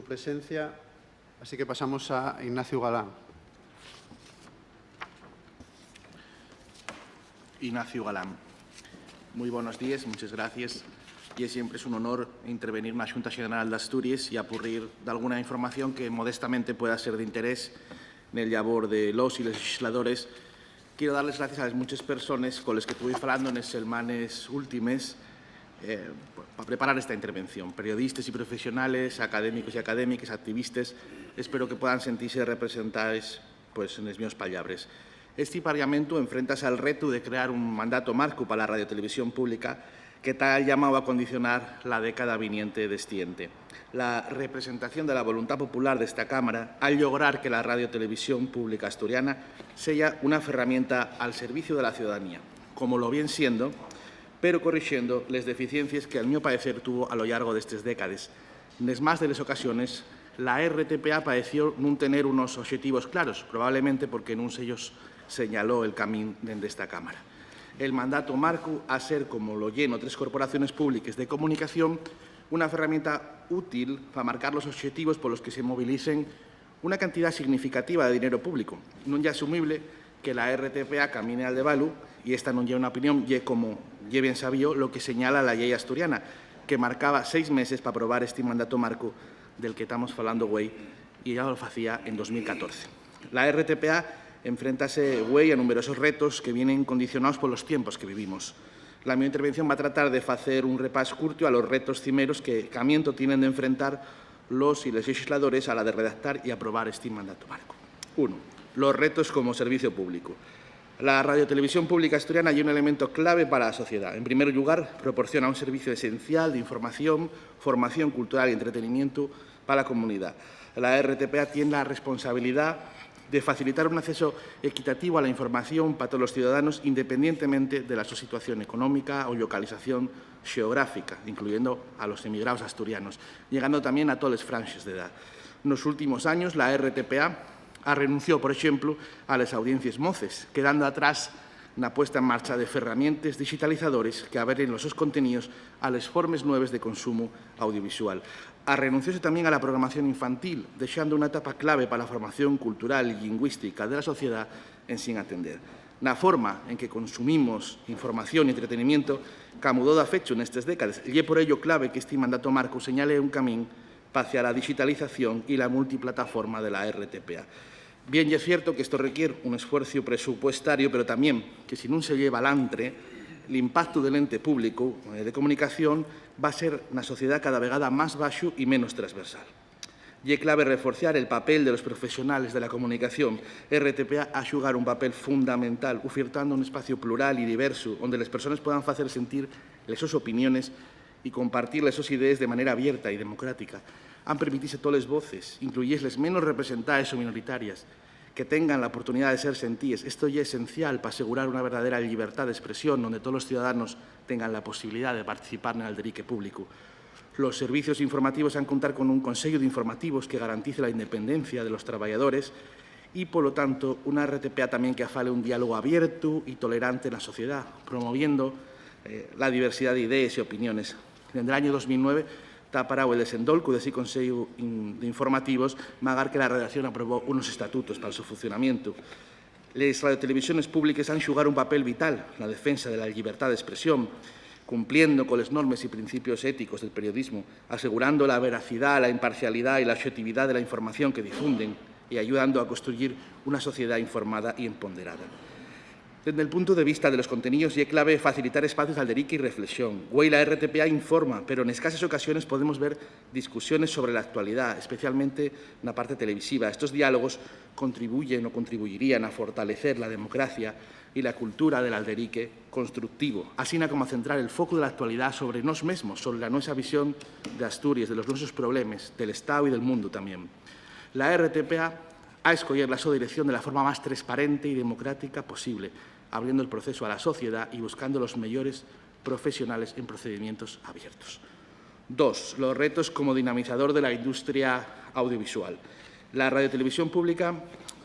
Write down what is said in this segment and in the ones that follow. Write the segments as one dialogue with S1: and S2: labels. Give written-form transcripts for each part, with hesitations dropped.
S1: Su presencia, así que pasamos a Ignacio Galán.
S2: Ignacio Galán. Muy buenos días, muchas gracias. Y siempre es un honor intervenir en la Xunta General de Asturias y apurrir de alguna información que modestamente pueda ser de interés en el labor de los y los legisladores. Quiero darles gracias a las muchas personas con las que estuve hablando en las semanas últimas para preparar esta intervención. Periodistas y profesionales, académicos y académicas, activistas, espero que puedan sentirse representados en las mías palabras. Este Parlamento enfrentase al reto de crear un mandato marco para la radiotelevisión pública que tal llamado a condicionar la década viniente destiente. La representación de la voluntad popular de esta Cámara al lograr que la radiotelevisión pública asturiana sea una herramienta al servicio de la ciudadanía, como lo viene siendo, pero corrigiendo las deficiencias que, al mi parecer, tuvo a lo largo de estas décadas. En más de las ocasiones, la RTPA pareció no tener unos objetivos claros, probablemente porque en ellos señaló el camino de esta Cámara. El mandato marco a ser, como lo lleno tres corporaciones públicas de comunicación, una herramienta útil para marcar los objetivos por los que se movilicen una cantidad significativa de dinero público. No es asumible que la RTPA camine al de Balu, y esta no lleva una opinión, y como ya bien sabido lo que señala la ley asturiana, que marcaba 6 meses para aprobar este mandato marco del que estamos hablando hoy, y ya lo hacía en 2014. La RTPA enfrentase hoy a numerosos retos que vienen condicionados por los tiempos que vivimos. La mi intervención va a tratar de hacer un repaso curto a los retos cimeros que Camiento tienen de enfrentar los y los legisladores a la de redactar y aprobar este mandato marco. 1. Los retos como servicio público. La radiotelevisión pública asturiana es un elemento clave para la sociedad. En primer lugar, proporciona un servicio esencial de información, formación cultural y entretenimiento para la comunidad. La RTPA tiene la responsabilidad de facilitar un acceso equitativo a la información para todos los ciudadanos, independientemente de su situación económica o localización geográfica, incluyendo a los emigrados asturianos, llegando también a todas las franjas de edad. En los últimos años, la RTPA ha renunciado, por ejemplo, a las audiencias moces, quedando atrás la puesta en marcha de herramientas digitalizadores que abren los contenidos a las formas nuevas de consumo audiovisual. Ha renunciado también a la programación infantil, dejando una etapa clave para la formación cultural y lingüística de la sociedad en sin atender. La forma en que consumimos información y entretenimiento camudó de fecho en estas décadas y es por ello clave que este mandato marco señale un camino hacia la digitalización y la multiplataforma de la RTPA. Bien, y es cierto que esto requiere un esfuerzo presupuestario, pero también que si no se lleva al antre, el impacto del ente público de comunicación va a ser una sociedad cada vegada más bajo y menos transversal. Y es clave reforzar el papel de los profesionales de la comunicación. RTPA a jugar un papel fundamental, ofertando un espacio plural y diverso, donde las personas puedan hacer sentir sus opiniones y compartir sus ideas de manera abierta y democrática. Han permitido a todas las voces, incluyesles menos representadas o minoritarias, que tengan la oportunidad de ser sentidas. Esto ya es esencial para asegurar una verdadera libertad de expresión, donde todos los ciudadanos tengan la posibilidad de participar en el debate público. Los servicios informativos han de contar con un Consejo de Informativos que garantice la independencia de los trabajadores y, por lo tanto, una RTPA también que afale un diálogo abierto y tolerante en la sociedad, promoviendo la diversidad de ideas y opiniones. En el año 2009 está parado el desendolco de ese Consejo de Informativos, magar que la redacción aprobó unos estatutos para su funcionamiento. Las radiotelevisiones públicas han jugado un papel vital en la defensa de la libertad de expresión, cumpliendo con las normas y principios éticos del periodismo, asegurando la veracidad, la imparcialidad y la objetividad de la información que difunden y ayudando a construir una sociedad informada y empoderada. Desde el punto de vista de los contenidos, es clave facilitar espacios al debate y reflexión. Hoy la RTPA informa, pero en escasas ocasiones podemos ver discusiones sobre la actualidad, especialmente en la parte televisiva. Estos diálogos contribuyen o contribuirían a fortalecer la democracia y la cultura del alderique constructivo, así como a centrar el foco de la actualidad sobre nos mismos, sobre la nuestra visión de Asturias, de los nuestros problemas, del Estado y del mundo también. La RTPA a escoger la su dirección de la forma más transparente y democrática posible, abriendo el proceso a la sociedad y buscando los mejores profesionales en procedimientos abiertos. 2. Los retos como dinamizador de la industria audiovisual. La radiotelevisión pública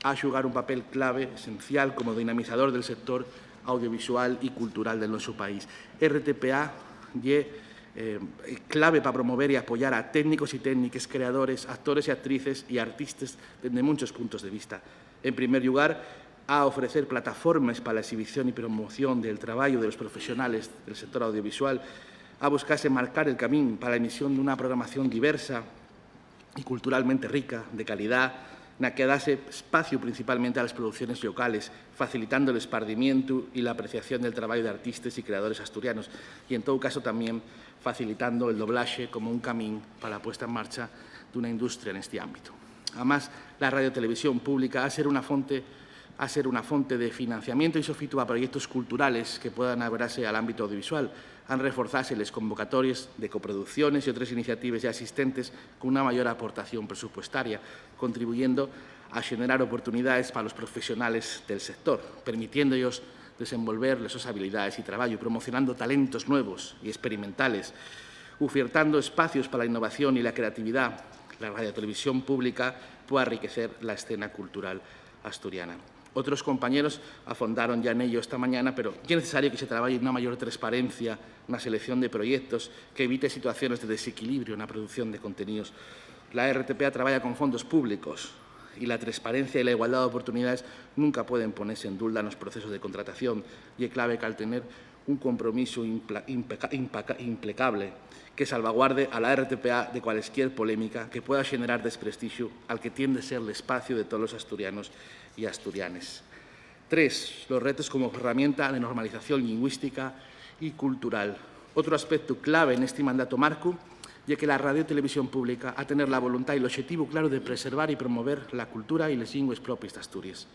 S2: ha de jugar un papel clave, esencial, como dinamizador del sector audiovisual y cultural de nuestro país. RTPA y clave para promover y apoyar a técnicos y técnicas, creadores, actores y actrices y artistas desde muchos puntos de vista. En primer lugar, a ofrecer plataformas para la exhibición y promoción del trabajo de los profesionales del sector audiovisual, a buscarse marcar el camino para la emisión de una programación diversa y culturalmente rica, de calidad, na que dase espacio principalmente a las producciones locales, facilitando el esparcimiento y la apreciación del trabajo de artistas y creadores asturianos y, en todo caso, también facilitando el doblaje como un camino para la puesta en marcha de una industria en este ámbito. Además, la radiotelevisión pública ha ser una fuente de financiamiento y sofito a proyectos culturales que puedan abrirse al ámbito audiovisual, han reforzarse las convocatorias de coproducciones y otras iniciativas ya existentes con una mayor aportación presupuestaria, contribuyendo a generar oportunidades para los profesionales del sector, permitiéndoles desenvolver sus habilidades y trabajo, promocionando talentos nuevos y experimentales, ofertando espacios para la innovación y la creatividad. La radiotelevisión pública puede enriquecer la escena cultural asturiana. Otros compañeros afondaron ya en ello esta mañana, pero es necesario que se trabaje en una mayor transparencia, una selección de proyectos que evite situaciones de desequilibrio en la producción de contenidos. La RTPA trabaja con fondos públicos y la transparencia y la igualdad de oportunidades nunca pueden ponerse en duda en los procesos de contratación y es clave que al tener un compromiso impecable que salvaguarde a la RTPA de cualquier polémica que pueda generar desprestigio al que tiende a ser el espacio de todos los asturianos y asturianes. 3. Los retos como herramienta de normalización lingüística y cultural. Otro aspecto clave en este mandato marco es que la radio y televisión pública ha tener la voluntad y el objetivo claro de preservar y promover la cultura y las lingües propias de Asturias.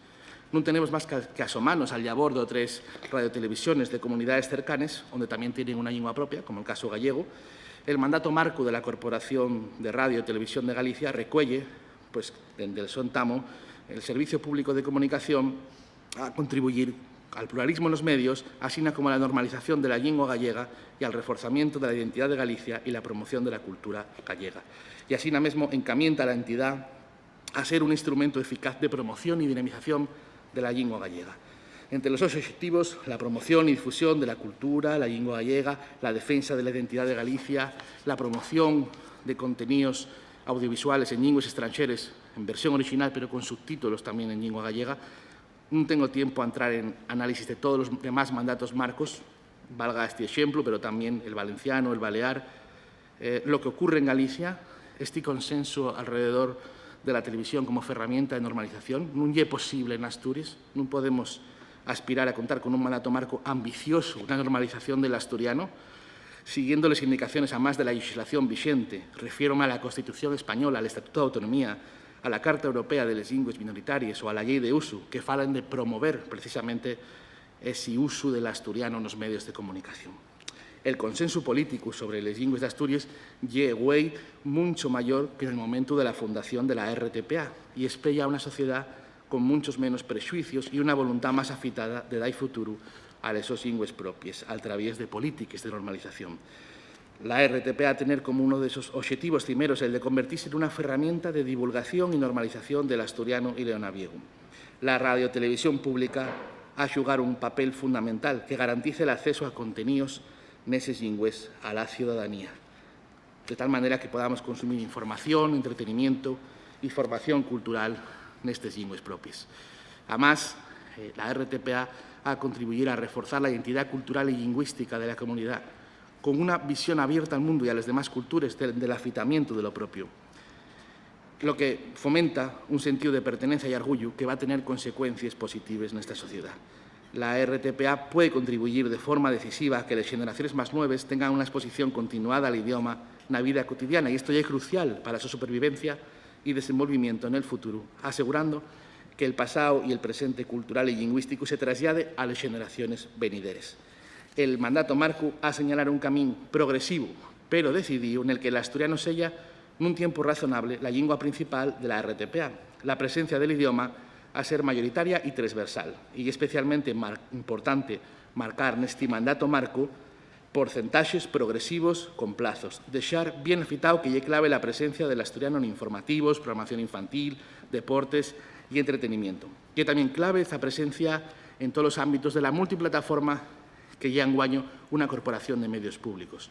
S2: No tenemos más que asomarnos al labor de otras radiotelevisiones de comunidades cercanas, donde también tienen una lengua propia, como el caso gallego. El mandato marco de la Corporación de Radio y Televisión de Galicia recuelle, pues, desde el Sontamo, el Servicio Público de Comunicación a contribuir al pluralismo en los medios, así como a la normalización de la lengua gallega y al reforzamiento de la identidad de Galicia y la promoción de la cultura gallega. Y así mismo encamienta a la entidad a ser un instrumento eficaz de promoción y dinamización de la lengua gallega. Entre los objetivos, la promoción y difusión de la cultura, la lengua gallega, la defensa de la identidad de Galicia, la promoción de contenidos audiovisuales en lenguas extranjeras, en versión original, pero con subtítulos también en lengua gallega. No tengo tiempo a entrar en análisis de todos los demás mandatos marcos, valga este ejemplo, pero también el valenciano, el balear. Lo que ocurre en Galicia, este consenso alrededor de la televisión como herramienta de normalización, no es posible en Asturias, no podemos aspirar a contar con un mandato marco ambicioso, una normalización del asturiano, siguiendo las indicaciones además de la legislación vigente. Refiero a la Constitución española, al Estatuto de Autonomía, a la Carta Europea de las Lingües Minoritarias o a la Ley de Uso, que falan de promover precisamente ese uso del asturiano en los medios de comunicación. El consenso político sobre las lingües de Asturias llegó mucho mayor que en el momento de la fundación de la RTPA y espella una sociedad con muchos menos prejuicios y una voluntad más afitada de dar futuro a esas lingües propias a través de políticas de normalización. La RTPA tener como uno de esos objetivos primeros el de convertirse en una herramienta de divulgación y normalización del asturiano y leonaviego. La radiotelevisión pública ha jugar un papel fundamental que garantice el acceso a contenidos nesas lingües a la ciudadanía, de tal manera que podamos consumir información, entretenimiento y formación cultural nestas lingües propias. Además, la RTPA ha contribuido a reforzar la identidad cultural y lingüística de la comunidad, con una visión abierta al mundo y a las demás culturas del afitamiento de lo propio, lo que fomenta un sentido de pertenencia y orgullo que va a tener consecuencias positivas en esta sociedad. La RTPA puede contribuir de forma decisiva a que las generaciones más nuevas tengan una exposición continuada al idioma en la vida cotidiana y esto ya es crucial para su supervivencia y desenvolvimiento en el futuro, asegurando que el pasado y el presente cultural y lingüístico se traslade a las generaciones venideras. El mandato marco ha señalado un camino progresivo, pero decidido, en el el asturiano sella, en un tiempo razonable, la lengua principal de la RTPA. La presencia del idioma a ser mayoritaria y transversal. Y especialmente importante marcar en este mandato marco porcentajes progresivos con plazos. Dejar bien afitado que lle clave la presencia del asturiano en informativos, programación infantil, deportes y entretenimiento. Y también clave esa presencia en todos los ámbitos de la multiplataforma que ya enguaño una corporación de medios públicos.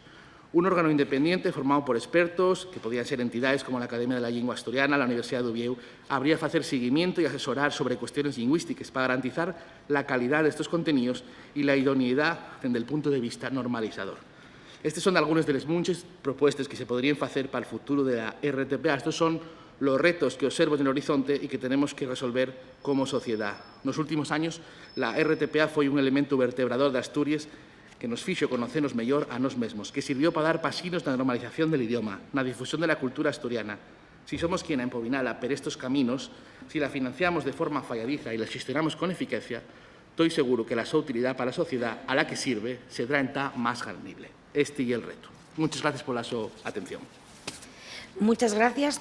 S2: Un órgano independiente formado por expertos, que podían ser entidades como la Academia de la Lengua Asturiana, la Universidad de Oviedo, habría de hacer seguimiento y asesorar sobre cuestiones lingüísticas para garantizar la calidad de estos contenidos y la idoneidad desde el punto de vista normalizador. Estes son algunes de las muchas propuestas que se podrían hacer para el futuro de la RTPA. Estos son los retos que observo en el horizonte y que tenemos que resolver como sociedad. Nos últimos años, la RTPA foi un elemento vertebrador de Asturias que nos fixo conocernos mellor a nós mesmos, que sirvió para dar pasinos na normalización del idioma, na difusión de la cultura asturiana. Si somos quien a empobinala per estos caminos, si la financiamos de forma falladiza y la gestionamos con eficacia, estoy seguro que la súa utilidad para la sociedad a la que sirve será entá más grande. Este y el reto. Muchas gracias por la súa atención.
S3: Muchas gracias.